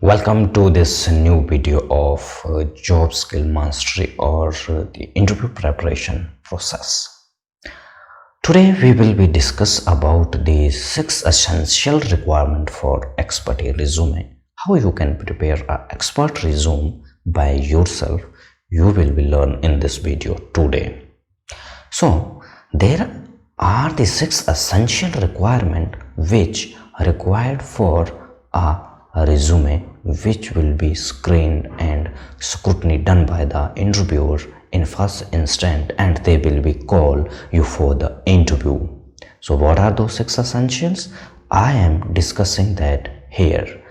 Welcome to this new video of job skill mastery or the interview preparation process. Today we will be discuss about the 6 essential requirement for expert resume. How you can prepare an expert resume by yourself. You will be learn in this video today. So there are the 6 essential requirement which are required for a resume which will be screened and scrutiny done by the interviewer in first instant, and they will be call you for the interview. So what are those 6 essentials? I am discussing that here,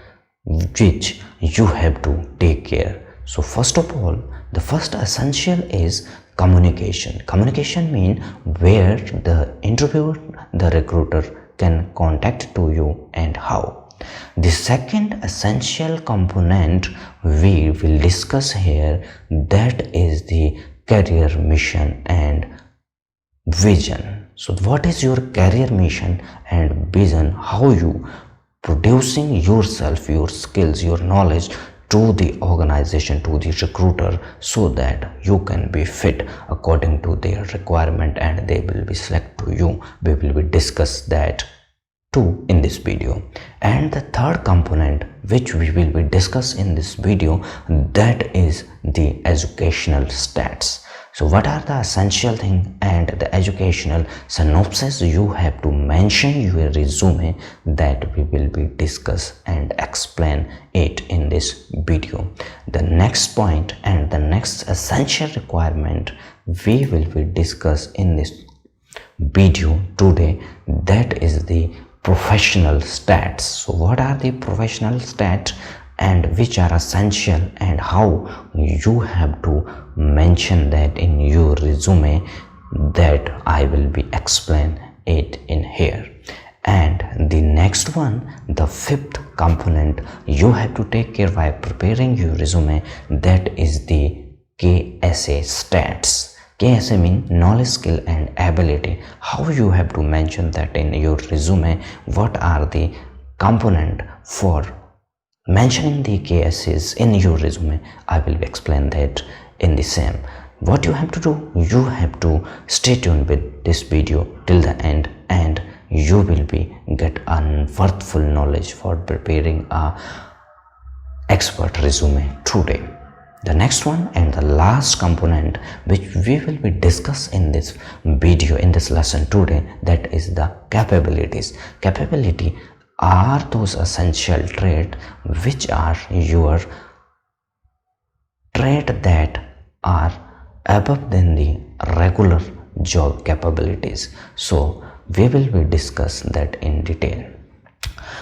which you have to take care. So first of all, the first essential is communication. Communication means where the interviewer, the recruiter can contact to you and how. The second essential component we will discuss here, that is the career mission and vision. So what is your career mission and vision? How you producing yourself, your skills, your knowledge to the organization, to the recruiter, so that you can be fit according to their requirement and they will be select to you. We will be discuss that too in this video. And the third component which we will be discuss in this video, that is the educational stats. So what are the essential thing and the educational synopsis you have to mention your resume, that we will be discuss and explain it in this video. The next point and the next essential requirement we will be discuss in this video today, that is the professional stats. So what are the professional stats and which are essential and how you have to mention that in your resume, that I will be explain it in here. And the next one, the fifth component you have to take care while preparing your resume, that is the KSA stats. KSA means knowledge, skill and ability. How you have to mention that in your resume, what are the component for mentioning the KSAs in your resume, I will explain that in the same. What you have to do, you have to stay tuned with this video till the end, and you will be get a worthful knowledge for preparing a expert resume today. The next one and the last component which we will be discuss in this video, in this lesson today, that is the capabilities. Capability are those essential traits which are your trait that are above than the regular job capabilities. So we will be discuss that in detail.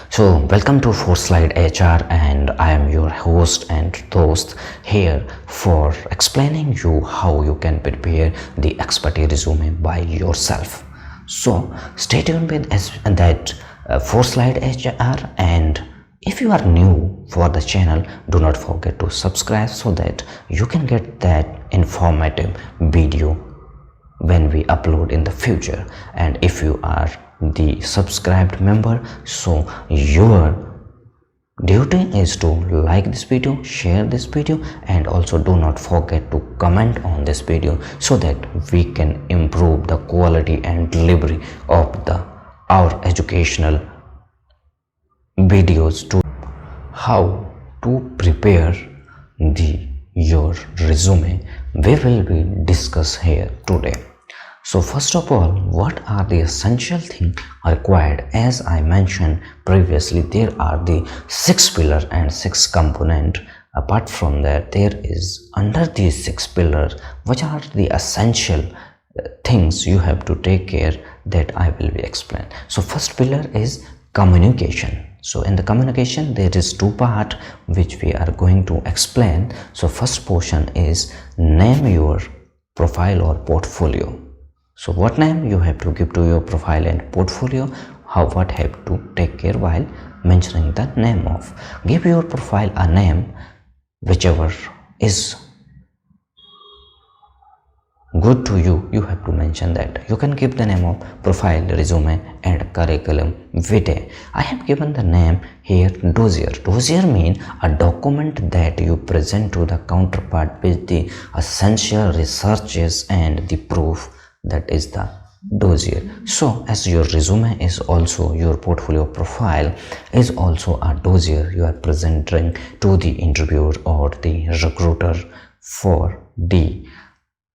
So welcome to 4Slide HR, and I am your host and host here for explaining you how you can prepare the expert resume by yourself. So stay tuned with that 4Slide HR, and if you are new for the channel, do not forget to subscribe so that you can get that informative video when we upload in the future. And if you are the subscribed member, so your duty is to like this video, share this video, and also do not forget to comment on this video so that we can improve the quality and delivery of our educational videos to how to prepare your resume. We will be discuss here today. So first of all, what are the essential things required? As I mentioned previously, there are the 6 pillars and 6 components. Apart from that, there is under these 6 pillars, which are the essential things you have to take care, that I will be explain. So first pillar is communication. So in the communication, there is 2 parts which we are going to explain. So first portion is name your profile or portfolio. So what name you have to give to your profile and portfolio, what have to take care while mentioning the name of. Give your profile a name whichever is good to you, you have to mention that. You can give the name of profile, resume and curriculum vitae. I have given the name here dossier. Dossier means a document that you present to the counterpart with the essential researches and the proof, that is the dossier. So as your resume is also your portfolio profile is also a dossier you are presenting to the interviewer or the recruiter for the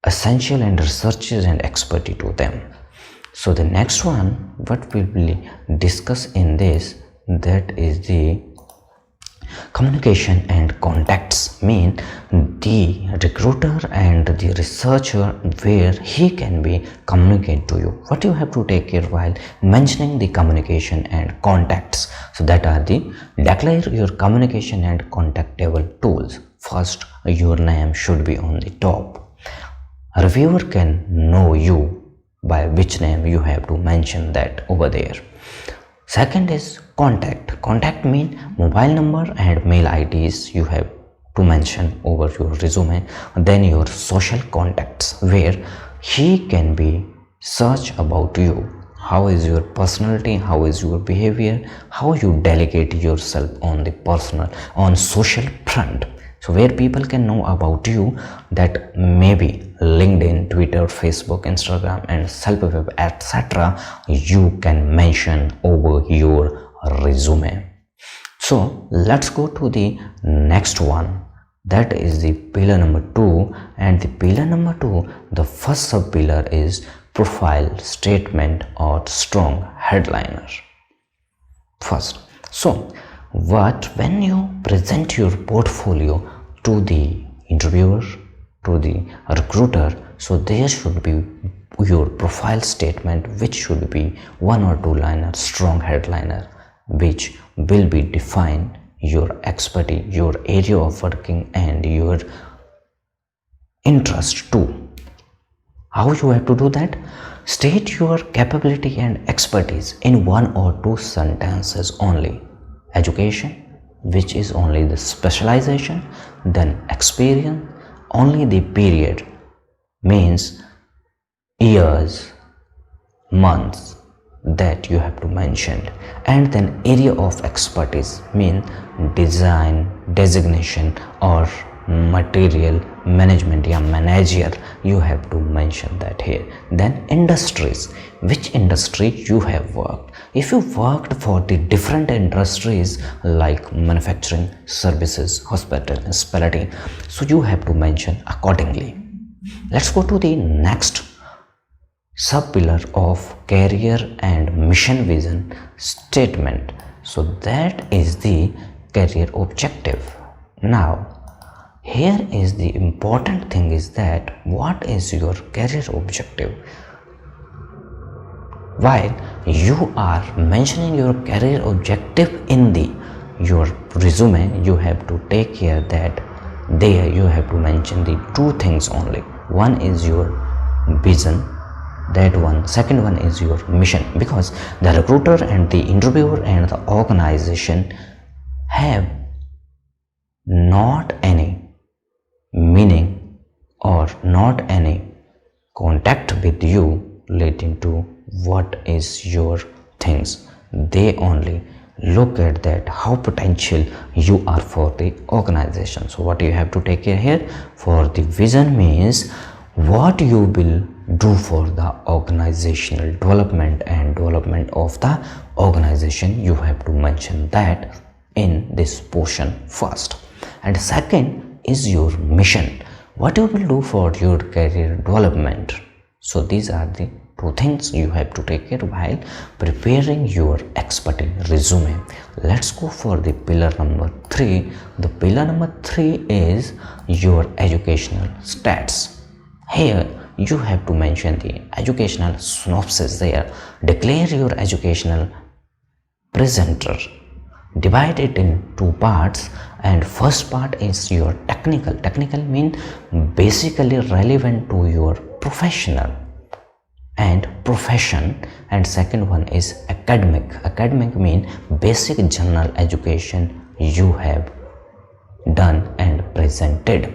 essential and researches and expertise to them. So the next one what we will discuss in this, that is the communication and contacts, mean the recruiter and the researcher where he can be communicate to you. What you have to take care while mentioning the communication and contacts, so that are the declare your communication and contactable tools. First, your name should be on the top. A reviewer can know you by which name you have to mention that over there. Second is contact. Contact mean mobile number and mail IDs you have to mention over your resume. Then your social contacts where he can be search about you. How is your personality, how is your behavior, how you delegate yourself on the personal, on social front. So where people can know about you, that maybe LinkedIn, Twitter, Facebook, Instagram and self-web, etc. you can mention over your resume. So let's go to the next one, that is the pillar number 2. And the pillar number 2, the first sub pillar is profile statement or strong headliner. First, so when you present your portfolio to the interviewer, to the recruiter, so there should be your profile statement, which should be 1 or 2 liner strong headliner, which will be define your expertise, your area of working and your interest too. How you have to do that? State your capability and expertise in 1 or 2 sentences only. Education, which is only the specialization, then experience, only the period, means years, months that you have to mention, and then area of expertise mean design, designation or material management, yeah, manager, you have to mention that here. Then industries, which industry you have worked. If you worked for the different industries like manufacturing, services, hospitality, so you have to mention accordingly. Let's go to the next sub pillar of career and mission vision statement. So that is the career objective. Now here is the important thing is that what is your career objective? While you are mentioning your career objective in your resume, you have to take care that there you have to mention the 2 things only. One is your vision, that one. Second one is your mission, because the recruiter and the interviewer and the organization have not any meaning or not any contact with you relating to what is your things. They only look at that how potential you are for the organization. So what you have to take care here for the vision means what you will do for the organizational development and development of the organization. You have to mention that in this portion first. And second is your mission, what you will do for your career development. So these are the 2 things you have to take care while preparing your expertise resume. Let's go for the pillar number 3. The pillar number 3 is your educational stats. Here you have to mention the educational synopsis there. Declare your educational presenter. Divide it in 2 parts, and first part is your technical. Technical mean basically relevant to your professional and profession, and second one is academic. Academic mean basic general education you have done and presented.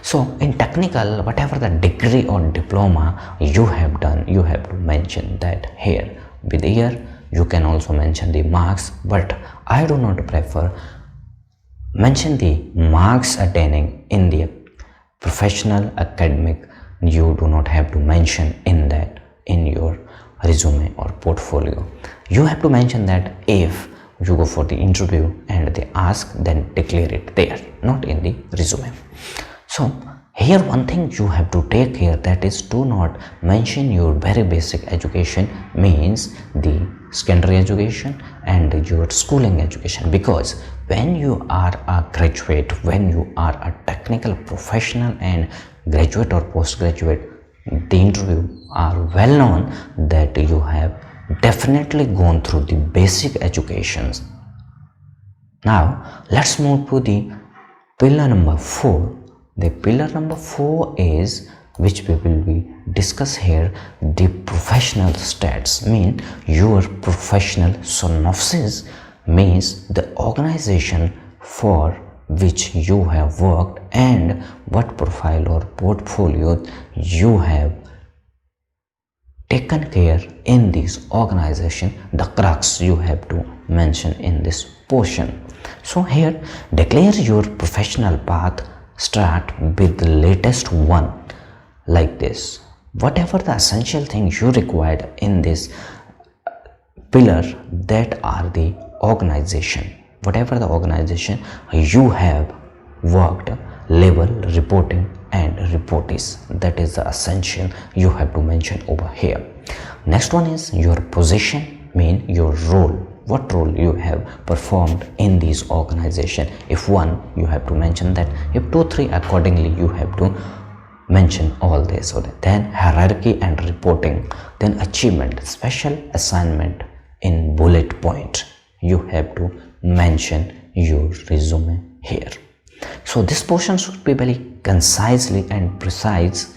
So in technical, whatever the degree or diploma you have done, you have to mention that here. With year you can also mention the marks, but I do not prefer mention the marks attaining in the professional academic. You do not have to mention in that in your resume or portfolio. You have to mention that if you go for the interview and they ask, then declare it there, not in the resume. So here one thing you have to take care, that is, do not mention your very basic education, means the secondary education and your schooling education, because when you are a graduate, when you are a technical professional and graduate or postgraduate, the interview are well known that you have definitely gone through the basic educations. Now let's move to the pillar number 4. The pillar number 4 is, which we will be discuss here, the professional stats, mean your professional synopsis, means the organization for which you have worked and what profile or portfolio you have taken care in this organization, the crux you have to mention in this portion. So here, declare your professional path, start with the latest one, like this. Whatever the essential things you required in this pillar, that are the organization, whatever the organization you have worked, level, reporting and reportees, that is the essential you have to mention over here. Next one is your position, mean your role, what role you have performed in this organization. If 1, you have to mention that. If 2, 3, accordingly you have to mention all this. Then hierarchy and reporting, then achievement, special assignment in bullet point, you have to mention your resume here. So this portion should be very concisely and precise,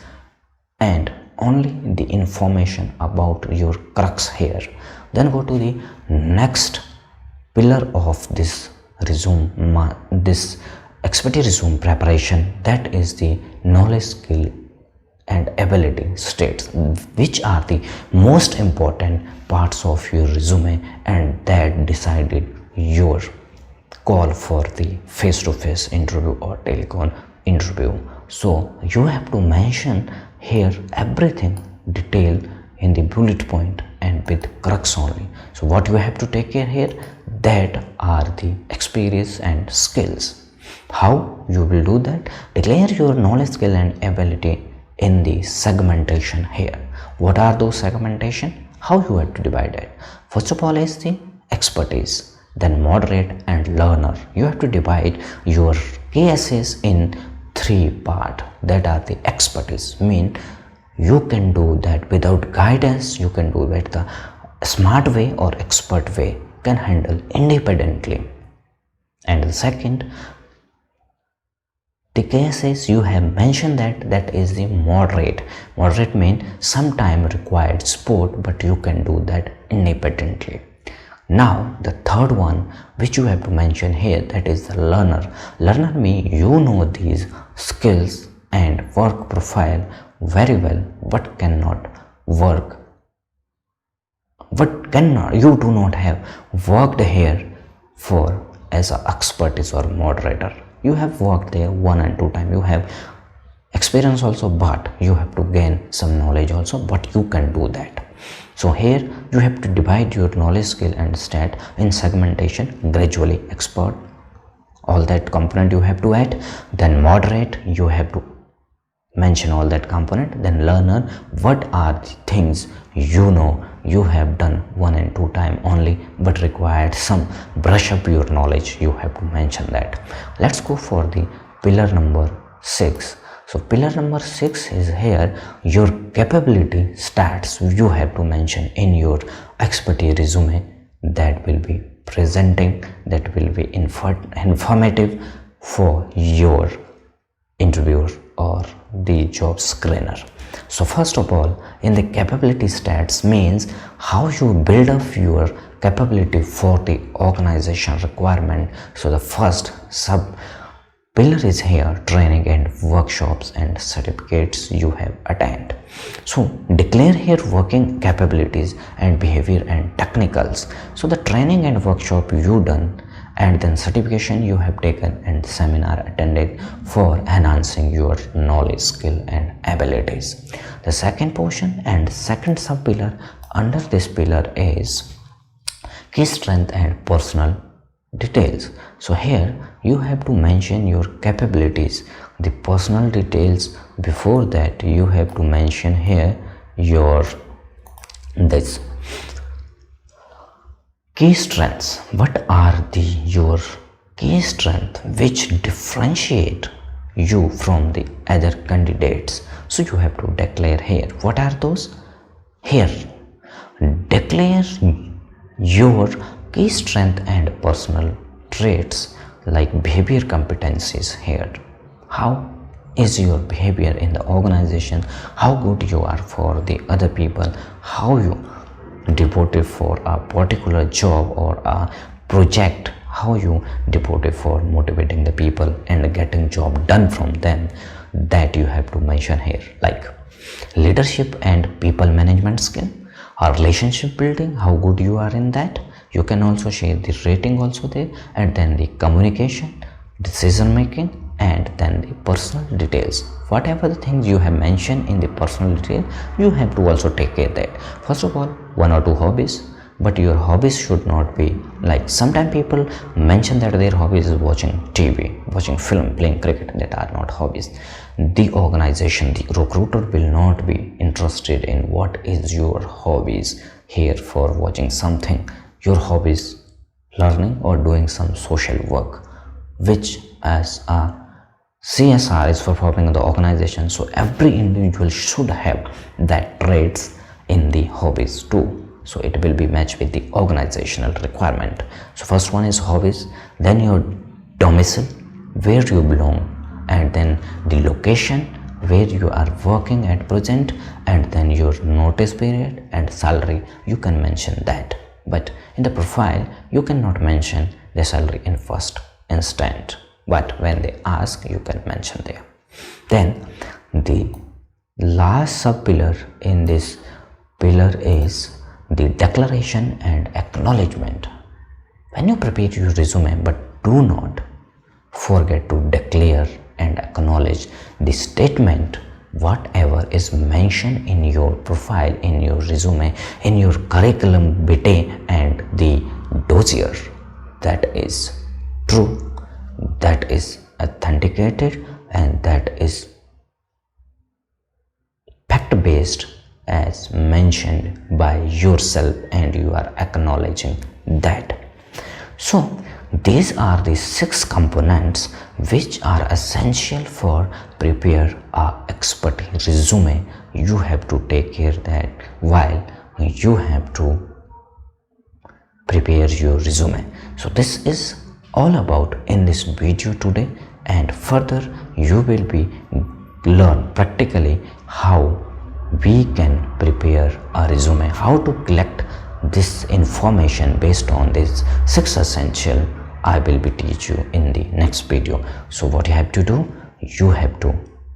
and only the information about your crux here. Then go to the next pillar of this resume, this expertise resume preparation, that is the knowledge, skill and ability states, which are the most important parts of your resume and that decided your call for the face-to-face interview or telecon interview. So you have to mention here everything detailed in the bullet point and with crux only. So what you have to take care here, that are the experience and skills. How you will do that? Declare your knowledge, skill and ability in the segmentation here. What are those segmentation? How you have to divide it? First of all is the expertise, then moderate and learner. You have to divide your cases in 3 parts, that are the expertise, mean you can do that without guidance, you can do it the smart way or expert way, can handle independently. And the second, the cases you have mentioned that is the moderate. Moderate mean sometime required support, but you can do that independently. Now the third one which you have to mention here, that is the learner. Learner mean you know these skills and work profile very well, what cannot work, what cannot, you do not have worked here for as an expertise or moderator. You have worked there 1 and 2 times, you have experience also, but you have to gain some knowledge also, but you can do that. So here you have to divide your knowledge, skill and stat in segmentation, gradually expert, all that component you have to add. Then moderate, you have to mention all that component. Then learner, what are the things you know you have done 1 and 2 times only, but required some brush up your knowledge, you have to mention that. Let's go for the pillar number 6. So pillar number 6 is here your capability stats you have to mention in your expertise resume, that will be presenting, that will be informative for your interviewer or the job screener. So first of all, in the capability stats means how you build up your capability for the organization requirement. So the first pillar is here training and workshops and certificates you have attained. So declare here working capabilities and behavior and technicals. So the training and workshop you done, and then certification you have taken and seminar attended for enhancing your knowledge, skill and abilities. The second portion and second sub pillar under this pillar is key strength and personal details. So here you have to mention your capabilities, the personal details. Before that you have to mention here your this key strengths. What are the your key strength which differentiate you from the other candidates? So you have to declare here what are those. Here declare your key strength and personal traits like behavior competencies here. How is your behavior in the organization? How good you are for the other people? How you devoted for a particular job or a project? How you devoted for motivating the people and getting job done from them? That you have to mention here. Like leadership and people management skill, or relationship building, how good you are in that. You can also share the rating also there, and then the communication, decision making, and then the personal details. Whatever the things you have mentioned in the personal detail, you have to also take care that. First of all, one or two hobbies, but your hobbies should not be like sometimes people mention that their hobbies is watching TV, watching film, playing cricket. That are not hobbies. The organization, the recruiter will not be interested in what is your hobbies here for watching something. Your hobbies learning or doing some social work, which as a CSR is performing in the organization. So every individual should have that traits in the hobbies too. So it will be matched with the organizational requirement. So first one is hobbies, then your domicile, where you belong, and then the location where you are working at present, and then your notice period and salary. You can mention that, but in the profile you cannot mention the salary in first instant, but when they ask you can mention there. Then the last sub pillar in this pillar is the declaration and acknowledgement. When you prepare your resume, but do not forget to declare and acknowledge the statement whatever is mentioned in your profile, in your resume, in your curriculum vitae and the dossier. That is true, that is authenticated, and that is fact based as mentioned by yourself, and you are acknowledging that. So these are the 6 components which are essential for prepare a expert resume. You have to take care that while you have to prepare your resume. So this is all about in this video today, and further you will be learn practically how we can prepare a resume, how to collect this information based on this 6 essential. I will be teach you in the next video. So what you have to do, you have to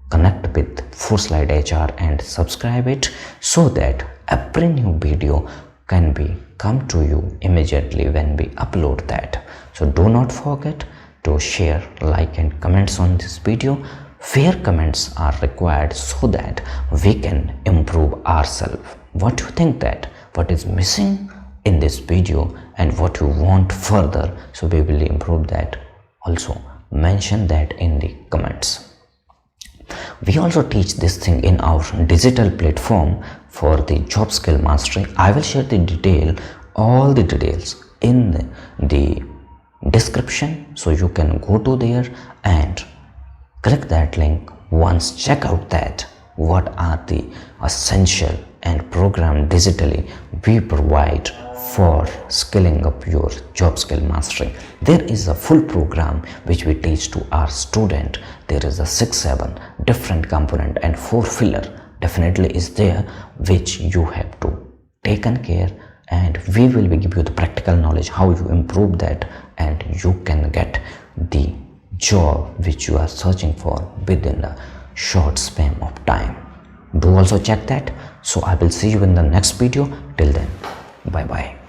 connect with 4Slide HR and subscribe it, so that every new video can be come to you immediately when we upload that. So do not forget to share, like and comments on this video. Fair comments are required so that we can improve ourselves. What you think that what is missing in this video and what you want further, so we will improve that. Also mention that in the comments. We also teach this thing in our digital platform for the job skill mastery. I will share the detail, all the details in the description, so you can go to there and click that link. Once check out that what are the essential and program digitally we provide for skilling up your job skill mastery. There is a full program which we teach to our student. There is a 6-7 different component and 4 filler definitely is there, which you have to taken care, and we will give you the practical knowledge how you improve that, and you can get the job which you are searching for within a short span of time. Do also check that. So I will see you in the next video. Till then, bye bye.